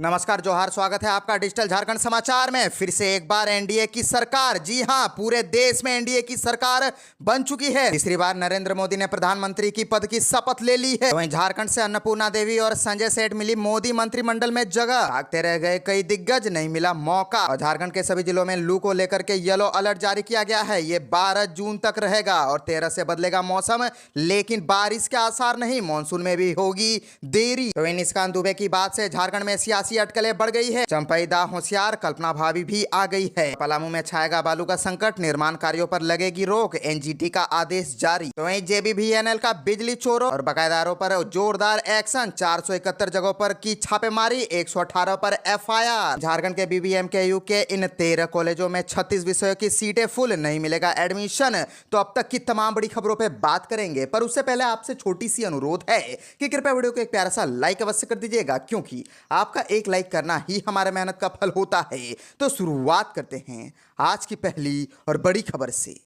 नमस्कार, जोहार, स्वागत है आपका डिजिटल झारखंड समाचार में। फिर से एक बार एनडीए की सरकार, जी हां, पूरे देश में एनडीए की सरकार बन चुकी है। तीसरी बार नरेंद्र मोदी ने प्रधानमंत्री की पद की शपथ ले ली है। वहीं झारखंड से अन्नपूर्णा देवी और संजय सेठ मिली मोदी मंत्रिमंडल में जगह। भागते रह गए कई दिग्गज, नहीं मिला मौका। और झारखंड के सभी जिलों में लू को लेकर के येलो अलर्ट जारी किया गया है। ये 12 जून तक रहेगा और 13 से बदलेगा मौसम, लेकिन बारिश के आसार नहीं। मानसून में भी होगी देरी। तो निष्कांत दुबे की बात से झारखंड में सियासी अटकलें बढ़ गई है। चंपई दा होशियार, कल्पना भाभी भी आ गई है। पलामू में छाएगा बालू का संकट, निर्माण कार्यों पर लगेगी रोक, एनजीटी का आदेश जारी। तो वहीं जेबीवीएनएल का बिजली चोरों और बकायेदारों पर जोरदार एक्शन, 471 जगहों पर की छापेमारी, 118 पर एफआईआर। झारखंड के बीबीएमकेयू के इन 13 कॉलेजों में 36 विषयों की सीटें फुल, नहीं मिलेगा एडमिशन। तो अब तक की तमाम बड़ी खबरों पर बात करेंगे, पर उससे पहले आपसे छोटी सी अनुरोध है कि कृपया वीडियो को एक प्यारा सा लाइक अवश्य कर दीजिएगा, क्योंकि आपका एक लाइक करना ही हमारे मेहनत का फल होता है। तो शुरुआत करते हैं आज की पहली और बड़ी खबर से।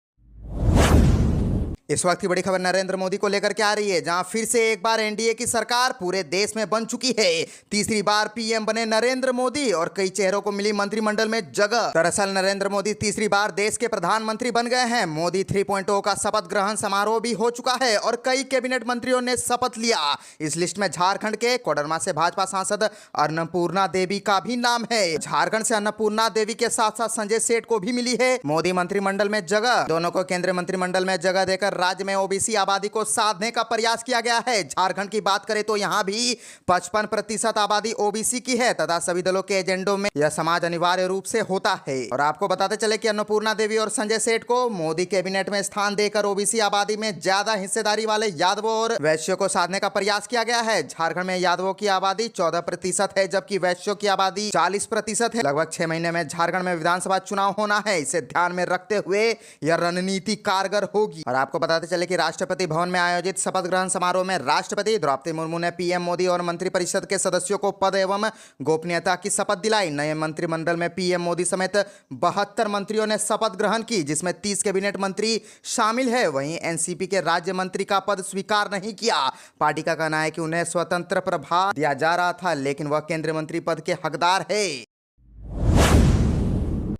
इस वक्त की बड़ी खबर नरेंद्र मोदी को लेकर के आ रही है, जहां फिर से एक बार एनडीए की सरकार पूरे देश में बन चुकी है। तीसरी बार पीएम बने नरेंद्र मोदी और कई चेहरों को मिली मंत्रिमंडल में जगह। दरअसल नरेंद्र मोदी तीसरी बार देश के प्रधानमंत्री बन गए हैं। मोदी 3.0 का शपथ ग्रहण समारोह भी हो चुका है और कई कैबिनेट मंत्रियों ने शपथ लिया। इस लिस्ट में झारखंड के कोडरमा से भाजपा सांसद अन्नपूर्णा देवी का भी नाम है। झारखंड से अन्नपूर्णा देवी के साथ साथ संजय सेठ को भी मिली है मोदी मंत्रिमंडल में जगह। दोनों को केंद्रीय मंत्रिमंडल में जगह देकर राज्य में ओबीसी आबादी को साधने का प्रयास किया गया है। झारखंड की बात करें तो यहां भी 55% आबादी ओबीसी की है तथा सभी दलों के एजेंडों में यह समाज अनिवार्य रूप से होता है। और आपको बताते चले कि अन्नपूर्णा देवी और संजय सेठ को मोदी कैबिनेट में स्थान देकर ओबीसी आबादी में ज्यादा हिस्सेदारी वाले यादवों और वैश्यों को साधने का प्रयास किया गया है। झारखंड में यादवों की आबादी 14% है, जबकि वैश्यों की आबादी 40% है। लगभग 6 महीने में झारखंड में विधानसभा चुनाव होना है। इसे ध्यान में रखते हुए यह रणनीति कारगर होगी। और आपको बताते चले कि राष्ट्रपति भवन में आयोजित शपथ ग्रहण समारोह में राष्ट्रपति द्रौपदी मुर्मू ने पीएम मोदी और मंत्रिपरिषद के सदस्यों को पद एवं गोपनीयता की शपथ दिलाई। नए मंत्रिमंडल में पीएम मोदी समेत 72 मंत्रियों ने शपथ ग्रहण की, जिसमें 30 कैबिनेट मंत्री शामिल है। वहीं एनसीपी के राज्य मंत्री का पद स्वीकार नहीं किया। पार्टी का कहना है कि उन्हें स्वतंत्र प्रभार दिया जा रहा था, लेकिन वह केंद्रीय मंत्री पद के हकदार है।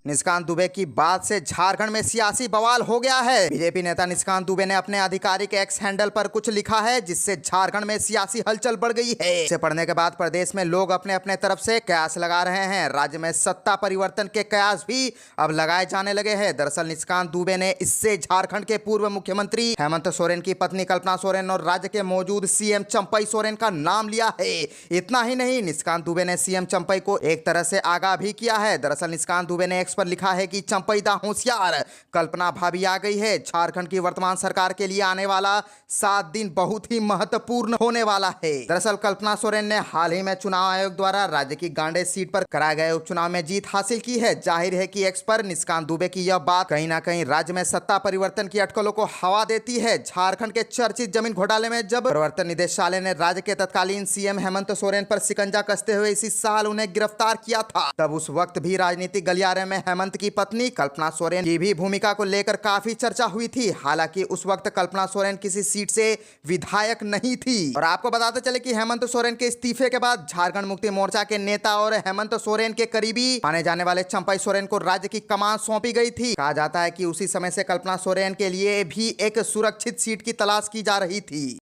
निष्कांत दुबे की बात से झारखंड में सियासी बवाल हो गया है। बीजेपी नेता निष्कांत दुबे ने अपने आधिकारिक एक्स हैंडल पर कुछ लिखा है, जिससे झारखंड में सियासी हलचल बढ़ गई है। इसे पढ़ने के बाद प्रदेश में लोग अपने अपने तरफ से कयास लगा रहे हैं। राज्य में सत्ता परिवर्तन के कयास भी अब लगाए जाने लगे हैं। दरअसल निष्कांत दुबे ने इससे झारखंड के पूर्व मुख्यमंत्री हेमंत सोरेन की पत्नी कल्पना सोरेन और राज्य के मौजूद सीएम चंपई सोरेन का नाम लिया है। इतना ही नहीं, निष्कांत दुबे ने सीएम चंपई को एक तरह से आगाह भी किया है। दरअसल निष्कांत दुबे ने पर लिखा है कि चंपई दा होशियार, कल्पना भाभी आ गई है। झारखंड की वर्तमान सरकार के लिए आने वाला 7 दिन बहुत ही महत्वपूर्ण होने वाला है। दरअसल कल्पना सोरेन ने हाल ही में चुनाव आयोग द्वारा राज्य की गांडे सीट पर कराए गए उपचुनाव में जीत हासिल की है। जाहिर है कि एक्स पर निष्कांत दुबे की यह बात कहीं ना कहीं राज्य में सत्ता परिवर्तन की अटकलों को हवा देती है। झारखंड के चर्चित जमीन घोटाले में जब प्रवर्तन निदेशालय ने राज्य के तत्कालीन सीएम हेमंत सोरेन पर शिकंजा कसते हुए इसी साल उन्हें गिरफ्तार किया था, तब उस वक्त भी राजनीतिक गलियारे में हेमंत की पत्नी कल्पना सोरेन की भी भूमिका को लेकर काफी चर्चा हुई थी। हालांकि उस वक्त कल्पना सोरेन किसी सीट से विधायक नहीं थी। और आपको बताते चले कि हेमंत सोरेन के इस्तीफे के बाद झारखंड मुक्ति मोर्चा के नेता और हेमंत सोरेन के करीबी माने जाने वाले चंपई सोरेन को राज्य की कमान सौंपी गई थी। कहा जाता है कि उसी समय से कल्पना सोरेन के लिए भी एक सुरक्षित सीट की तलाश की जा रही थी।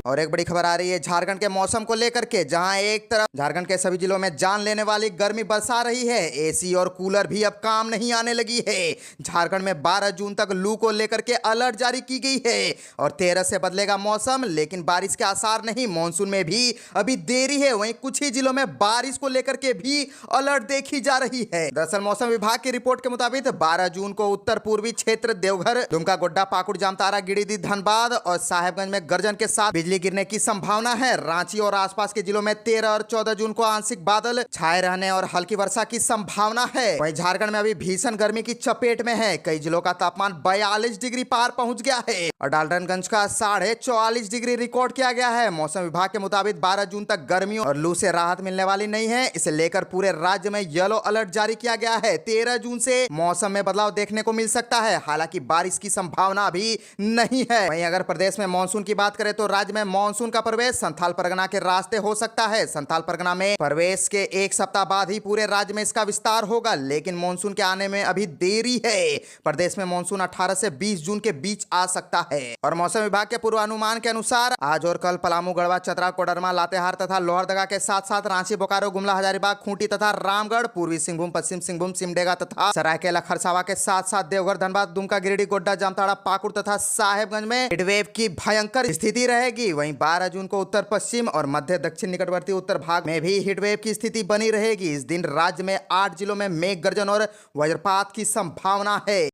और एक बड़ी खबर आ रही है झारखंड के मौसम को लेकर के, जहां एक तरफ झारखंड के सभी जिलों में जान लेने वाली गर्मी बरसा रही है, एसी और कूलर भी अब काम नहीं आने लगी है। झारखंड में 12 जून तक लू को लेकर के अलर्ट जारी की गई है और 13 से बदलेगा मौसम, लेकिन बारिश के आसार नहीं। मानसून में भी अभी देरी है। वहीं कुछ ही जिलों में बारिश को लेकर के भी अलर्ट देखी जा रही है। दरअसल मौसम विभाग की रिपोर्ट के मुताबिक 12 जून को उत्तर पूर्वी क्षेत्र देवघर, दुमका, गोड्डा, पाकुड़, जामताड़ा, गिरिडीह, धनबाद और साहेबगंज में गर्जन के साथ बिजली गिरने की संभावना है। रांची और आसपास के जिलों में 13 और 14 जून को आंशिक बादल छाए रहने और हल्की वर्षा की संभावना है। वहीं झारखंड में अभी भीषण गर्मी की चपेट में है। कई जिलों का तापमान 42 डिग्री पार पहुंच गया है और डाल्टनगंज का 44.5 डिग्री रिकॉर्ड किया गया है। मौसम विभाग के मुताबिक 12 जून तक गर्मियों और लू से राहत मिलने वाली नहीं है। इसे लेकर पूरे राज्य में येलो अलर्ट जारी किया गया है। 13 जून से मौसम में बदलाव देखने को मिल सकता है। हालांकि बारिश की संभावना भी नहीं है। वहीं अगर प्रदेश में मानसून की बात करें तो राज्य में में मानसून का प्रवेश संथाल परगना के रास्ते हो सकता है। संथाल परगना में प्रवेश के एक सप्ताह बाद ही पूरे राज्य में इसका विस्तार होगा, लेकिन मानसून के आने में अभी देरी है। प्रदेश में मानसून 18 से 20 जून के बीच आ सकता है। और मौसम विभाग के पूर्वानुमान के अनुसार आज और कल पलामू, गढ़वा, चतरा, कोडरमा, लातेहार तथा लोहरदगा के साथ साथ रांची, बोकारो, गुमला, हजारीबाग, खूंटी तथा रामगढ़, पूर्वी सिंहभूम, पश्चिम सिंहभूम, सिमडेगा तथा सरायकेला खरसावा के साथ साथ देवघर, धनबाद, दुमका, गिरिडीह, गोड्डा, जामताड़ा, पाकुड़ तथा साहेबगंज में हीटवेव की भयंकर स्थिति रहेगी। वहीं 12 जून को उत्तर पश्चिम और मध्य दक्षिण निकटवर्ती उत्तर भाग में भी हीटवेव की स्थिति बनी रहेगी। इस दिन राज्य में 8 जिलों में मेघ गर्जन और वज्रपात की संभावना है।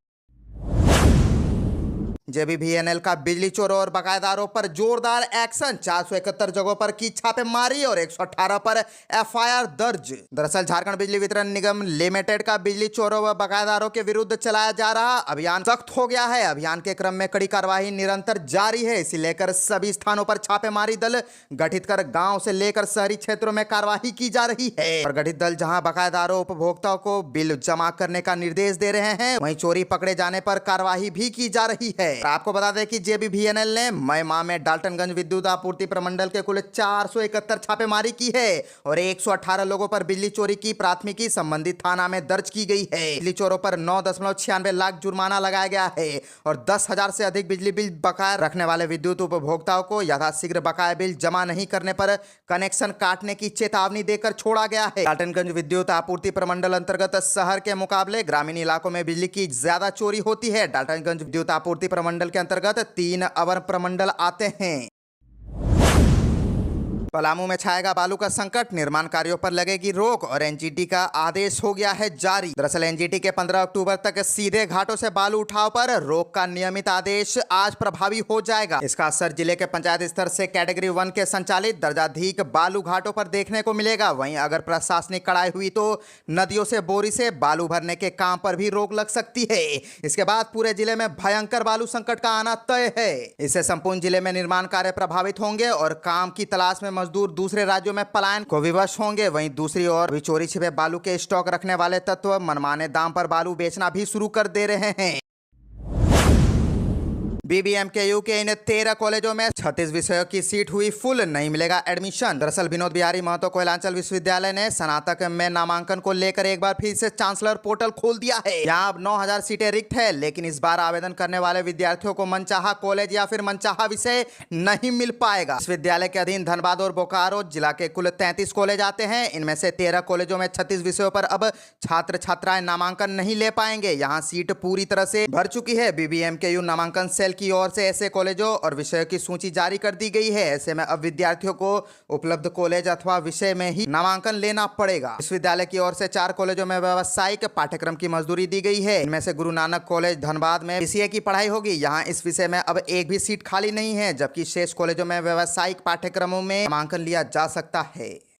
जेबीवीएनएल का बिजली चोरों और बकायेदारों पर जोरदार एक्शन, 471 जगहों पर की छापेमारी और 118 पर एफआईआर दर्ज। दरअसल झारखंड बिजली वितरण निगम लिमिटेड का बिजली चोरों व बकायेदारों के विरुद्ध चलाया जा रहा अभियान सख्त हो गया है। अभियान के क्रम में कड़ी कार्रवाई निरंतर जारी है। इसे लेकर सभी स्थानों पर छापेमारी दल गठित कर गाँव से लेकर शहरी क्षेत्रों में कार्यवाही की जा रही है। और गठित दल जहाँ बकायेदारों उपभोक्ताओं को बिल जमा करने का निर्देश दे रहे हैं, वहीं चोरी पकड़े जाने पर कार्यवाही भी की जा रही है। आपको बता दें कि जेबीवीएनएल ने मई माह में डाल्टनगंज विद्युत आपूर्ति प्रमंडल के कुल 471 छापेमारी की है और 118 लोगों पर बिजली चोरी की प्राथमिकी संबंधित थाना में दर्ज की गई है। बिजली चोरों पर 9.96 लाख जुर्माना लगाया गया है और 10,000 से अधिक बिजली बिल बकाया रखने वाले विद्युत उपभोक्ताओं को यथाशीघ्र बकाया बिल जमा नहीं करने पर कनेक्शन काटने की चेतावनी देकर छोड़ा गया है। डाल्टनगंज विद्युत आपूर्ति प्रमंडल अंतर्गत शहर के मुकाबले ग्रामीण इलाकों में बिजली की ज्यादा चोरी होती है। डाल्टनगंज विद्युत आपूर्ति प्रमंडल के अंतर्गत 3 अवर प्रमंडल आते हैं। पलामू में छाएगा बालू का संकट, निर्माण कार्यों पर लगेगी रोक और एनजीटी का आदेश हो गया है जारी। दरअसल एनजीटी के 15 अक्टूबर तक सीधे घाटों से बालू उठाव पर रोक का नियमित आदेश आज प्रभावी हो जाएगा। इसका असर जिले के पंचायत स्तर से कैटेगरी 1 के संचालित दर्जाधिक बालू घाटों पर देखने को मिलेगा। वहीं अगर प्रशासनिक कड़ाई हुई तो नदियों से बोरी से बालू भरने के काम पर भी रोक लग सकती है। इसके बाद पूरे जिले में भयंकर बालू संकट का आना तय है। इससे संपूर्ण जिले में निर्माण कार्य प्रभावित होंगे और काम की तलाश में मजदूर दूसरे राज्यों में पलायन को विवश होंगे। वहीं दूसरी ओर भी चोरी छिपे बालू के स्टॉक रखने वाले तत्व मनमाने दाम पर बालू बेचना भी शुरू कर दे रहे हैं। बीबीएमकेयू के इन 13 कॉलेजों में 36 विषयों की सीट हुई फुल, नहीं मिलेगा एडमिशन। दरअसल विनोद बिहारी महतो कोयलांचल विश्वविद्यालय ने स्नातक में नामांकन को लेकर एक बार फिर से चांसलर पोर्टल खोल दिया है। यहाँ अब 9,000 सीटें रिक्त है, लेकिन इस बार आवेदन करने वाले विद्यार्थियों को मनचाहा कॉलेज या फिर मनचाहा विषय नहीं मिल पाएगा। विश्वविद्यालय के अधीन धनबाद और बोकारो जिला के कुल 33 कॉलेज आते हैं। इनमें से 13 कॉलेजों में 36 विषयों पर अब छात्र छात्राएं नामांकन नहीं ले पाएंगे। यहाँ सीट पूरी तरह से भर चुकी है। बीबीएमकेयू नामांकन सेल की ओर से ऐसे कॉलेजों और विषयों की सूची जारी कर दी गई है। ऐसे में अब विद्यार्थियों को उपलब्ध कॉलेज अथवा विषय में ही नामांकन लेना पड़ेगा। विश्वविद्यालय की ओर से 4 कॉलेजों में व्यावसायिक पाठ्यक्रम की मंजूरी दी गई है। इनमें से गुरु नानक कॉलेज धनबाद में बीसीए की पढ़ाई होगी। यहाँ इस विषय में अब एक भी सीट खाली नहीं है, जबकि शेष कॉलेजों में व्यावसायिक पाठ्यक्रमों में नामांकन लिया जा सकता है।